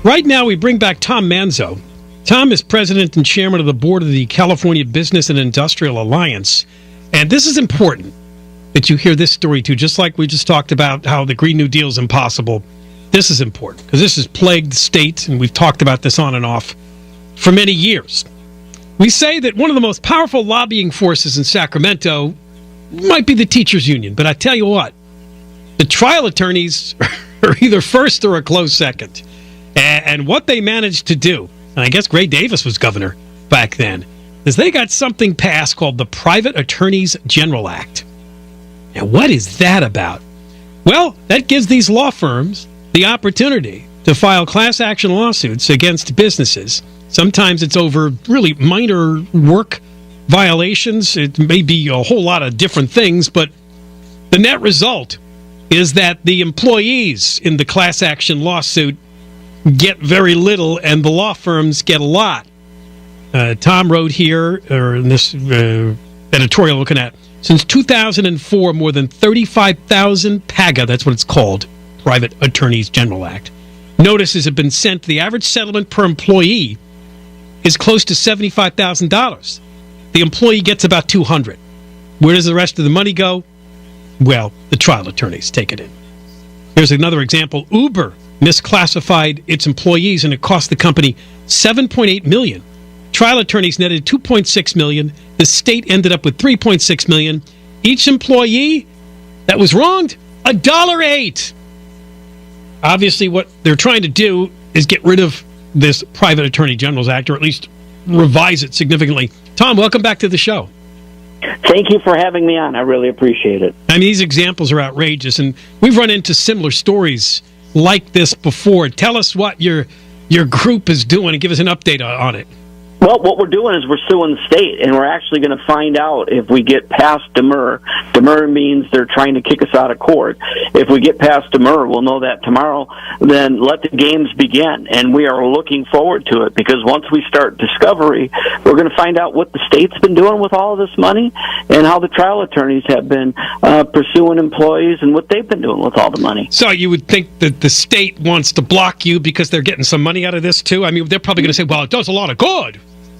Right now, we bring back Tom Manzo. Tom is president and chairman of the board of the California Business and Industrial Alliance. And this is important that you hear this story, too. Just like we just talked about how the Green New Deal is impossible, this is important because this has plagued the state, and we've talked about this on and off for many years. We say that one of the most powerful lobbying forces in Sacramento might be the teachers' union, but I tell you what, the trial attorneys are either first or a close second. And what they managed to do, and I guess Gray Davis was governor back then, is they got something passed called the Private Attorneys General Act. Now, what is that about? Well, that gives these law firms the opportunity to file class action lawsuits against businesses. Sometimes it's over really minor work violations. It may be a whole lot of different things, but the net result is that the employees in the class action lawsuit get very little, and the law firms get a lot. Tom wrote here, or in this editorial looking at, since 2004, more than 35,000 PAGA, that's what it's called, Private Attorneys General Act, notices have been sent. The average settlement per employee is close to $75,000. The employee gets about $200. Where does the rest of the money go? Well, the trial attorneys take it in. Here's another example. Uber misclassified its employees, and it cost the company $7.8 million. Trial attorneys netted $2.6 million. The state ended up with $3.6 million. Each employee that was wronged, $1.08. Obviously, what they're trying to do is get rid of this Private Attorney General's Act, or at least revise it significantly. Tom, welcome back to the show. Thank you for having me on. I really appreciate it. I mean, these examples are outrageous, and we've run into similar stories like this before. Tell us what your group is doing and give us an update on it. Well, what we're doing is we're suing the state, and we're actually going to find out if we get past demur. Demur means they're trying to kick us out of court. If we get past demur, we'll know that tomorrow. Then let the games begin, and we are looking forward to it, because once we start discovery, we're going to find out what the state's been doing with all of this money and how the trial attorneys have been pursuing employees and what they've been doing with all the money. So you would think that the state wants to block you because they're getting some money out of this, too? I mean, they're probably going to say, well, it does a lot of good.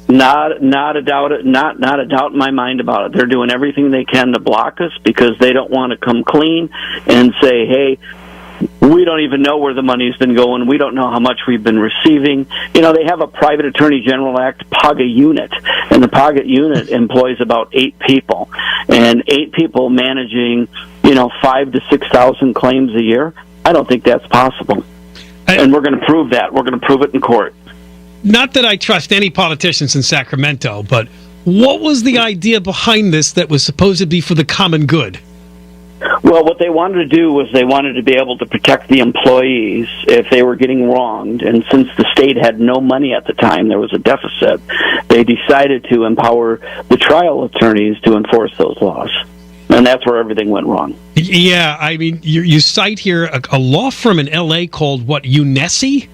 Not a doubt in my mind about it. They're doing everything they can to block us because they don't want to come clean and say, hey, we don't even know where the money's been going. We don't know how much we've been receiving. You know, they have a Private Attorney General Act PAGA unit, and the PAGA unit employs about 8 people, and 8 people managing, 5,000 to 6,000 claims a year. I don't think that's possible. And we're going to prove that. We're going to prove it in court. Not that I trust any politicians in Sacramento, but what was the idea behind this that was supposed to be for the common good? Well, what they wanted to do was they wanted to be able to protect the employees if they were getting wronged. And since the state had no money at the time, there was a deficit, they decided to empower the trial attorneys to enforce those laws. And that's where everything went wrong. Yeah, I mean, you cite here a law firm in L.A. called, what, UNESI?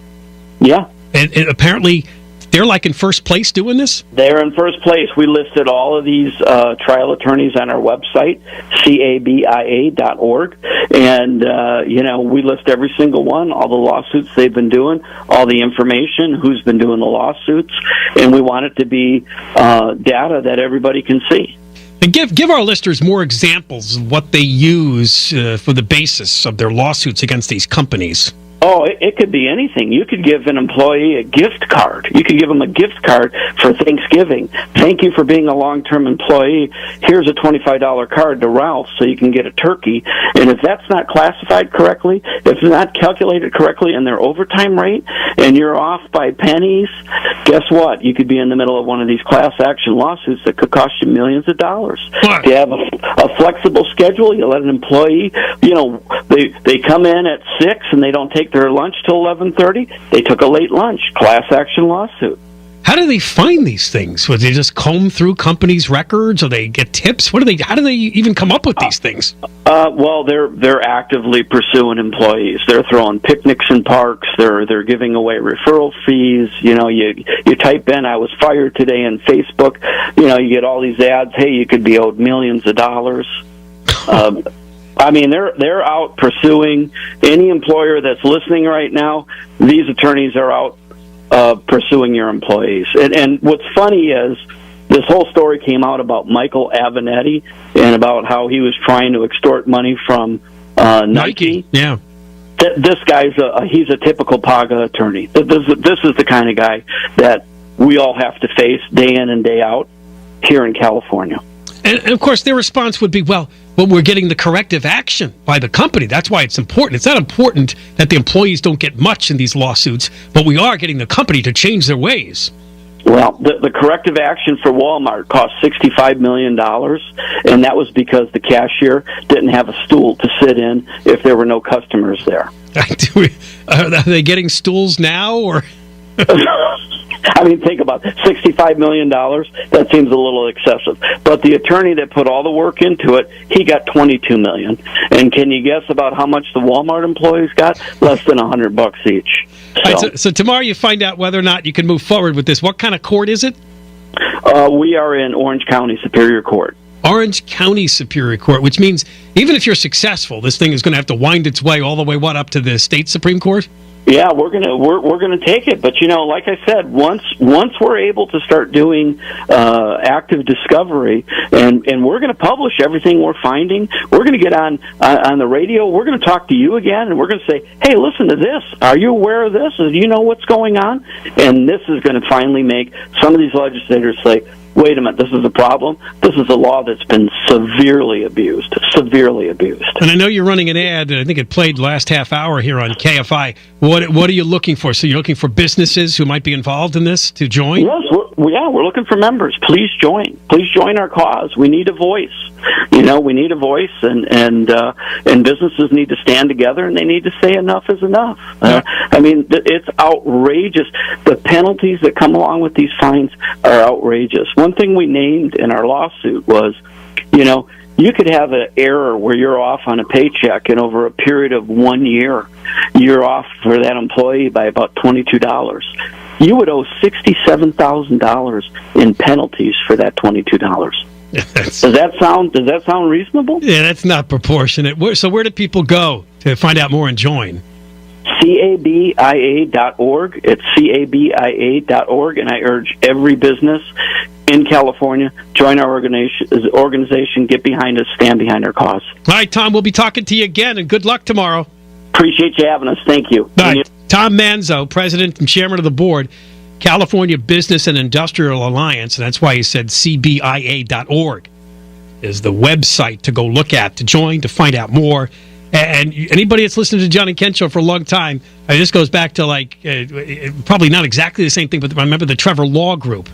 Yeah. And apparently they're like in first place doing this? They're in first place. We listed all of these trial attorneys on our website, cabia.org. And, we list every single one, all the lawsuits they've been doing, all the information, who's been doing the lawsuits. And we want it to be data that everybody can see. And give our listeners more examples of what they use for the basis of their lawsuits against these companies. Oh, it could be anything. You could give an employee a gift card. You could give them a gift card for Thanksgiving. Thank you for being a long-term employee. Here's a $25 card to Ralph so you can get a turkey. And if that's not classified correctly, if it's not calculated correctly in their overtime rate, and you're off by pennies, guess what? You could be in the middle of one of these class action lawsuits that could cost you millions of dollars. If you have a flexible schedule, you let an employee, they come in at 6 and they don't take their lunch till 11:30. They took a late lunch. Class action lawsuit. How do they find these things? Would they just comb through companies' records, or they get tips? How do they even come up with these things? Well, they're actively pursuing employees. They're throwing picnics in parks. They're giving away referral fees. You type in "I was fired today" in Facebook. You get all these ads. Hey, you could be owed millions of dollars. I mean, they're out pursuing any employer that's listening right now. These attorneys are out pursuing your employees. And what's funny is this whole story came out about Michael Avenatti and about how he was trying to extort money from Nike. Yeah. This guy's he's a typical PAGA attorney. This is the kind of guy that we all have to face day in and day out here in California. And of course, their response would be, well, we're getting the corrective action by the company. That's why it's important. It's not important that the employees don't get much in these lawsuits, but we are getting the company to change their ways. Well, the corrective action for Walmart cost $65 million, and that was because the cashier didn't have a stool to sit in if there were no customers there. Are they getting stools now, or? I mean, think about it. $65 million, that seems a little excessive. But the attorney that put all the work into it, he got $22 million. And can you guess about how much the Walmart employees got? Less than $100 each. So tomorrow you find out whether or not you can move forward with this. What kind of court is it? We are in Orange County Superior Court. Orange County Superior Court, which means even if you're successful, this thing is going to have to wind its way all the way, up to the state Supreme Court? Yeah, we're gonna take it, but like I said, once we're able to start doing active discovery, and we're gonna publish everything we're finding, we're gonna get on the radio, we're gonna talk to you again, and we're gonna say, hey, listen to this. Are you aware of this? Do you know what's going on? And this is gonna finally make some of these legislators say, wait a minute, this is a problem. This is a law that's been severely abused. And I know you're running an ad, and I think it played last half hour here on KFI. What are you looking for? So you're looking for businesses who might be involved in this to join? Yes, we're looking for members. Please join. Please join our cause. We need a voice. We need a voice, and businesses need to stand together, and they need to say enough is enough. I mean, it's outrageous. The penalties that come along with these fines are outrageous. One thing we named in our lawsuit was, you could have an error where you're off on a paycheck, and over a period of 1 year, you're off for that employee by about $22. You would owe $67,000 in penalties for that $22. Does that sound reasonable? Yeah, that's not proportionate. So where do people go to find out more and join? CABIA.org. It's CABIA.org, and I urge every business in California, join our organization, get behind us, stand behind our cause. All right, Tom, we'll be talking to you again, and good luck tomorrow. Appreciate you having us. Thank you. All right. Tom Manzo, President and Chairman of the Board, California Business and Industrial Alliance, and that's why he said CBIA.org is the website to go look at, to join, to find out more. And anybody that's listened to the John and Ken Show for a long time, this goes back to probably not exactly the same thing, but remember the Trevor Law Group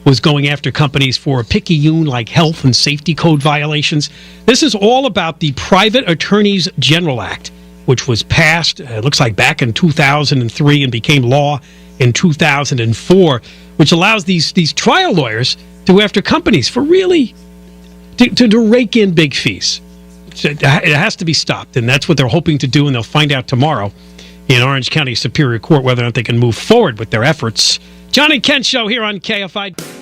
was going after companies for picayune like health and safety code violations. This is all about the Private Attorneys General Act, which was passed, it looks like back in 2003 and became law in 2004, which allows these trial lawyers to go after companies for really to rake in big fees. It has to be stopped, and that's what they're hoping to do, and they'll find out tomorrow in Orange County Superior Court whether or not they can move forward with their efforts. John and Ken Show here on KFI.